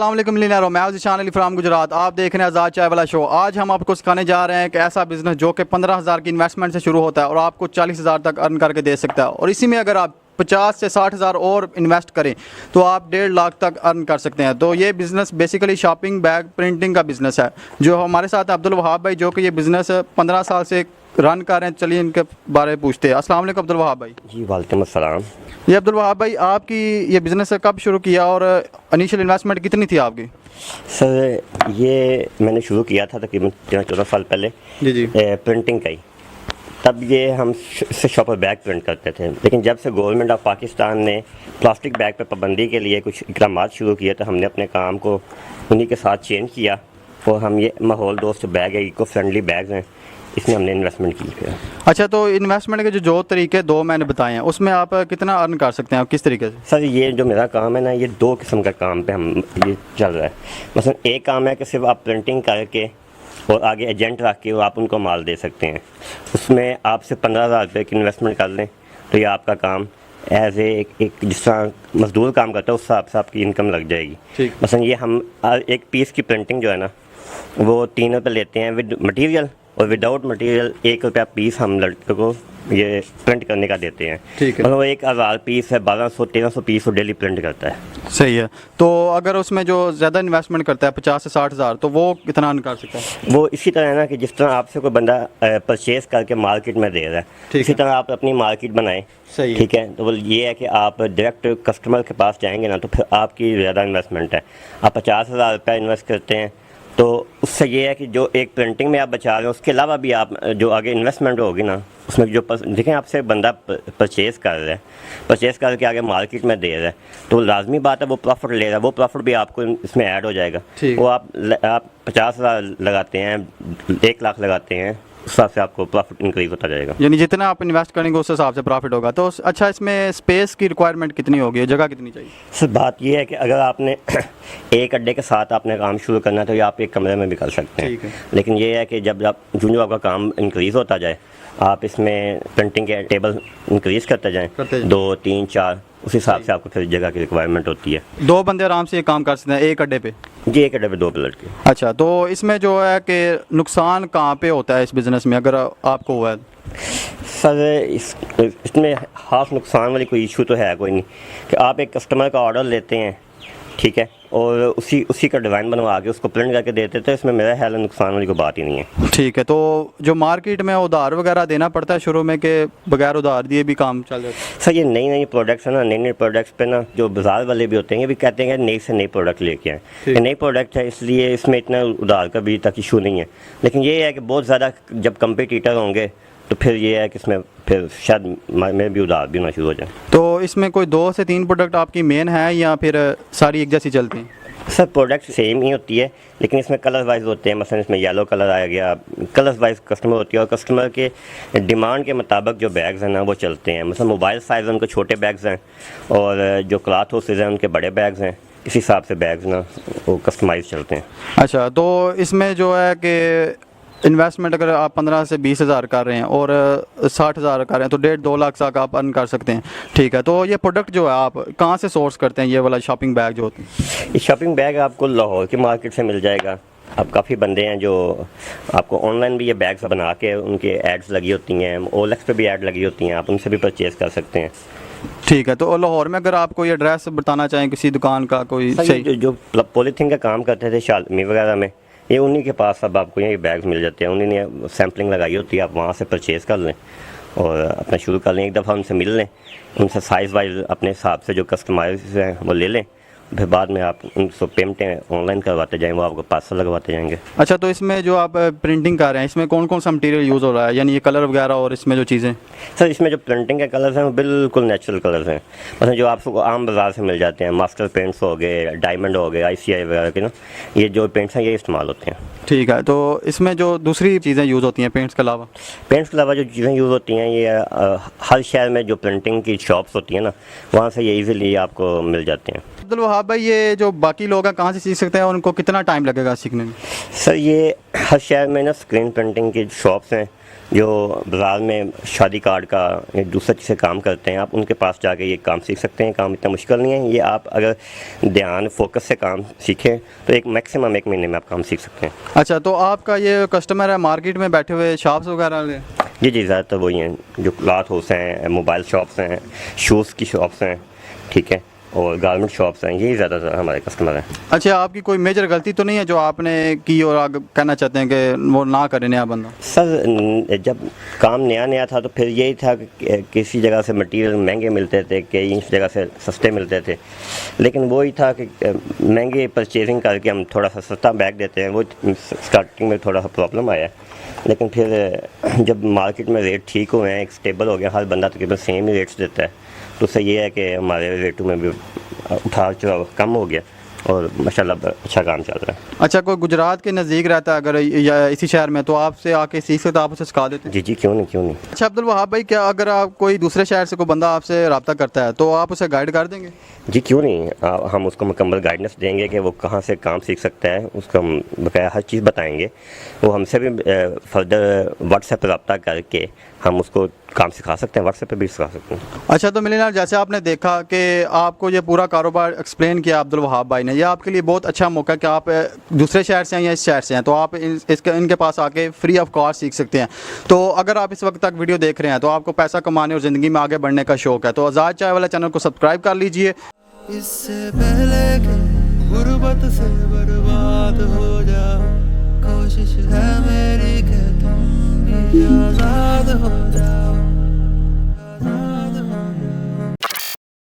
अस्सलाम वालेकुम लिनारो, मैं ज़ीशान अली फ्राम गुजरात। आप देख रहे हैं आज़ाद चाय वाला शो। आज हम आपको सिखाने जा रहे हैं एक ऐसा बिज़नेस जो कि 15,000 की इन्वेस्टमेंट से शुरू होता है और आपको 40,000 तक अर्न करके दे सकता है। और इसी में अगर आप 50 से 60,000 और इन्वेस्ट करें तो आप 1.5 लाख तक अर्न कर सकते हैं। तो ये business basically shopping bag printing का बिज़नेस है। जो हमारे साथ अब्दुल वहाब भाई, जो कि ये बिज़नेस 15 साल से रन कर रहे हैं। चलिए इनके बारे में पूछते हैं। अस्सलाम वालेकुम अब्दुल वहाब भाई। जी वालेकुम अस्सलाम। ये अब्दुल वहाब भाई, आपकी ये बिज़नेस कब शुरू किया और इनिशियल इन्वेस्टमेंट कितनी थी आपकी? सर ये मैंने शुरू किया था तकरीबन 13-14 साल पहले जी प्रिंटिंग का ही। तब ये हम इससे शॉपर बैग प्रिंट करते थे, लेकिन जब से गवर्नमेंट ऑफ पाकिस्तान ने प्लास्टिक बैग पर पाबंदी के लिए कुछ इकरामात शुरू किए तो हमने अपने काम को उन्हीं के साथ चेंज किया और हम ये माहौल दोस्त बैग है, इको फ्रेंडली बैग्स हैं, इसमें हमने इन्वेस्टमेंट की है। अच्छा, तो इन्वेस्टमेंट के जो तरीके दो मैंने बताए हैं उसमें आप कितना अर्न कर सकते हैं, आप किस तरीके से? सर ये जो मेरा काम है ना, ये 2 किस्म का काम पे हम ये चल रहा है। मसलन एक काम है कि सिर्फ आप प्रिंटिंग करके और आगे एजेंट रख के आप उनको माल दे सकते हैं। उसमें आप सिर्फ 15,000 रुपये की इन्वेस्टमेंट कर लें तो ये आपका काम एज एक जिस तरह मजदूर काम करता है उस हिसाब से आपकी इनकम लग जाएगी। मसलन ये हम एक पीस की प्रिंटिंग जो है ना वो 3 रुपये लेते हैं विद मटीरियल, और विदाउट मटेरियल 1 रुपया पीस हम लड़के को ये प्रिंट करने का देते हैं। ठीक है। मतलब 1000 पीस है, 1200-1300 पीस वो डेली प्रिंट करता है। सही है। तो अगर उसमें जो ज़्यादा इन्वेस्टमेंट करता है 50 से 60,000 तो वो कितना अर्न कर सकता है? वो इसी तरह है ना कि जिस तरह आपसे कोई बंदा परचेज करके मार्केट में दे रहा है, इसी तरह आप अपनी मार्केट बनाएं। सही है। ठीक है। तो ये है कि आप डायरेक्ट कस्टमर के पास जाएंगे ना तो फिर आपकी ज़्यादा इन्वेस्टमेंट है। आप 50,000 रुपये इन्वेस्ट करते हैं तो उससे ये है कि जो एक प्रिंटिंग में आप बचा रहे हैं उसके अलावा भी आप जो आगे इन्वेस्टमेंट होगी ना उसमें जो देखें आपसे बंदा परचेज़ कर रहा है, परचेज़ करके आगे मार्केट में दे रहा है तो लाजमी बात है वो प्रॉफिट ले रहा है, वो प्रॉफिट भी आपको इसमें ऐड हो जाएगा। वो आप 50,000 लगाते हैं, 1 लाख लगाते हैं, उस हिसाब से आपको प्रॉफिट इंक्रीज होता जाएगा। यानी जितना आप इन्वेस्ट करेंगे उस हिसाब से प्रॉफिट होगा। तो अच्छा, इसमें स्पेस की रिक्वायरमेंट कितनी होगी, जगह कितनी चाहिए? सर बात यह है कि अगर आपने एक अड्डे के साथ आपने काम शुरू करना है तो ये आप एक कमरे में भी कर सकते हैं। लेकिन ये है कि जब आप जो आपका काम इंक्रीज़ होता जाए आप इसमें प्रिंटिंग के टेबल इंक्रीज़ करते जाएँ, 2, 3, 4, उस हिसाब से आपको फिर जगह की रिक्वायरमेंट होती है। 2 बंदे आराम से ये काम कर सकते हैं एक अड्डे पे? जी, एक अड्डे पे 2 लड़के। अच्छा, तो इसमें जो है कि नुकसान कहाँ पे होता है इस बिज़नेस में अगर आपको हुआ है? सर इसमें खास नुकसान वाली कोई इशू तो है कोई नहीं कि आप एक कस्टमर का ऑर्डर लेते हैं, ठीक है, और उसी का डिज़ाइन बनवा के उसको प्रिंट करके देते थे, इसमें मेरा ख्याल नुकसान वाली कोई बात ही नहीं है। ठीक है। तो जो मार्केट में उधार वगैरह देना पड़ता है शुरू में कि बगैर उधार दिए भी काम चल जाता है? सर ये नई प्रोडक्ट्स है ना, नई प्रोडक्ट्स पे ना जो बाजार वाले भी होते हैं ये भी कहते हैं कि नई से नई प्रोडक्ट लेके आए, ये नई प्रोडक्ट है इसलिए इसमें इतना उधार का भी तक इशू नहीं है। लेकिन ये है कि बहुत ज़्यादा जब कंपटीटर होंगे तो फिर ये है कि इसमें फिर शायद में भी उधार भी होना शुरू हो जाए। तो इसमें कोई 2 से 3 प्रोडक्ट आपकी मेन है या फिर सारी एक जैसी चलती हैं? सर प्रोडक्ट सेम ही होती है लेकिन इसमें कलर वाइज होते हैं। मसलन इसमें येलो कलर आ गया, कलर वाइज कस्टमर होती है और कस्टमर के डिमांड के मुताबिक जो बैग्स हैं ना वो चलते हैं। मतलब मोबाइल साइज़ उनके छोटे बैग्स हैं और जो क्लॉथ हाउसेज हैं उनके बड़े बैग्स हैं, इस हिसाब से बैग्स ना वो कस्टमाइज चलते हैं। अच्छा, तो इसमें जो है कि इन्वेस्टमेंट अगर आप 15 से 20,000 कर रहे हैं और 60,000 कर रहे हैं तो 1.5-2 लाख तक आप अर्न कर सकते हैं। ठीक है। तो ये प्रोडक्ट जो है आप कहाँ से सोर्स करते हैं, ये वाला शॉपिंग बैग जो होती है? ये शॉपिंग बैग आपको लाहौर की मार्केट से मिल जाएगा। अब काफ़ी बंदे हैं जो आपको ऑनलाइन भी ये बैग्स बना के उनके एड्स लगी होती हैं, OLX पे भी एड लगी होती हैं, आप उनसे भी परचेज़ कर सकते हैं। ठीक है। तो लाहौर में अगर आप कोई एड्रेस बताना चाहें किसी दुकान का कोई सही जो पॉलीथीन का काम करते थे शालमी वगैरह में, ये उन्हीं के पास अब आपको ये बैग्स मिल जाते हैं। उन्हीं ने सैम्पलिंग लगाई होती है, आप वहाँ से परचेज़ कर लें और अपना शुरू कर लें। एक दफ़ा उनसे मिल लें, उनसे साइज़ वाइज अपने हिसाब से जो कस्टमाइज हैं वो ले लें, फिर बाद में आप उनसे पेमेंटें ऑनलाइन करवाते जाएँ, वो आपको पार्सल लगवाते जाएंगे। अच्छा, तो इसमें जो आप प्रिंटिंग कर रहे हैं इसमें कौन कौन सा मटेरियल यूज़ हो रहा है, यानी ये कलर वगैरह और इसमें जो चीज़ें? सर इसमें जो प्रिंटिंग के कलर्स हैं वो बिल्कुल नेचुरल कलर्स हैं। मतलब जो आपको आम बाज़ार से मिल जाते हैं, मास्टर पेंट्स हो गए, डायमंड हो गए, ICI वगैरह के ना, ये जो पेंट्स हैं ये इस्तेमाल होते हैं। ठीक है। तो इसमें जो दूसरी चीज़ें यूज़ होती हैं पेंट्स के अलावा? पेंट्स के अलावा जो चीज़ें यूज़ होती हैं ये हर शहर में जो प्रिंटिंग की शॉप्स होती हैं ना वहाँ से ये ईज़िली आपको मिल जाते हैं। अब्दुल वहाब भाई, ये जो बाकी लोग हैं कहाँ से सीख सकते हैं और उनको कितना टाइम लगेगा सीखने में? सर ये हर शहर में ना स्क्रीन प्रिंटिंग की शॉप्स हैं जो बाज़ार में शादी कार्ड का या दूसरे चीज़ से काम करते हैं, आप उनके पास जाके ये काम सीख सकते हैं। काम इतना मुश्किल नहीं है, ये आप अगर ध्यान फोकस से काम सीखें तो एक मैक्सिमम 1 महीने में आप काम सीख सकते हैं। अच्छा, तो आपका ये कस्टमर है मार्केट में बैठे हुए शॉप्स वगैरह वाले? जी, ज़्यादातर वही हैं जो क्लॉथ हाउस हैं, मोबाइल शॉप्स हैं, शूज़ की शॉप्स हैं, ठीक है, और गारमेंट शॉप्स हैं, यही ज़्यादातर हमारे कस्टमर हैं। अच्छा, आपकी कोई मेजर गलती तो नहीं है जो आपने की और आगे कहना चाहते हैं कि वो ना करे नया बंदा? सर, जब काम नया नया था तो फिर यही था कि किसी जगह से मटेरियल महंगे मिलते थे, कई जगह से सस्ते मिलते थे, लेकिन वही था कि महंगे परचेजिंग करके हम थोड़ा सा सस्ता बैग देते हैं, वो स्टार्टिंग में थोड़ा सा प्रॉब्लम आया। लेकिन फिर जब मार्केट में रेट ठीक हुए हैं, एक स्टेबल हो गया, हर बंदा तकरीबन सेम ही रेट्स देता है, तो उससे ये है कि हमारे रेटों में भी उठाव चढ़ाव कम हो गया और माशाल्लाह अच्छा काम चल रहा है। अच्छा, कोई गुजरात के नज़दीक रहता है अगर या इसी शहर में, तो आपसे आके सीख सकते, आप उसे सिखा देते हैं? जी, क्यों नहीं, क्यों नहीं। अच्छा अब्दुल वहाब भाई, क्या अगर आप कोई दूसरे शहर से कोई बंदा आपसे रब्ता करता है तो आप उसे गाइड कर देंगे? जी, क्यों नहीं। हम उसको मुकम्मल गाइडेंस देंगे कि वो कहाँ से काम सीख सकता है, उसको हम बकाया हर चीज़ बताएंगे। वो हमसे भी फर्दर व्हाट्सएप पर रब्ता करके हम उसको काम सिखा सकते हैं, व्हाट्सएप पे भी सिखा सकते हैं। अच्छा, तो मिलनार जैसे आपने देखा कि आपको ये पूरा कारोबार एक्सप्लेन किया अब्दुल वहाब भाई ने, यह आपके लिए बहुत अच्छा मौका है कि आप दूसरे शहर से हैं या इस शहर से हैं, तो आप इनके पास आके फ्री ऑफ कॉस्ट सीख सकते हैं। तो अगर आप इस वक्त तक वीडियो देख रहे हैं तो आपको पैसा कमाने और ज़िंदगी में आगे बढ़ने का शौक़ है, तो आज़ाद चाय वाला चैनल को सब्सक्राइब कर लीजिए। इससे पहले के गुर्बत से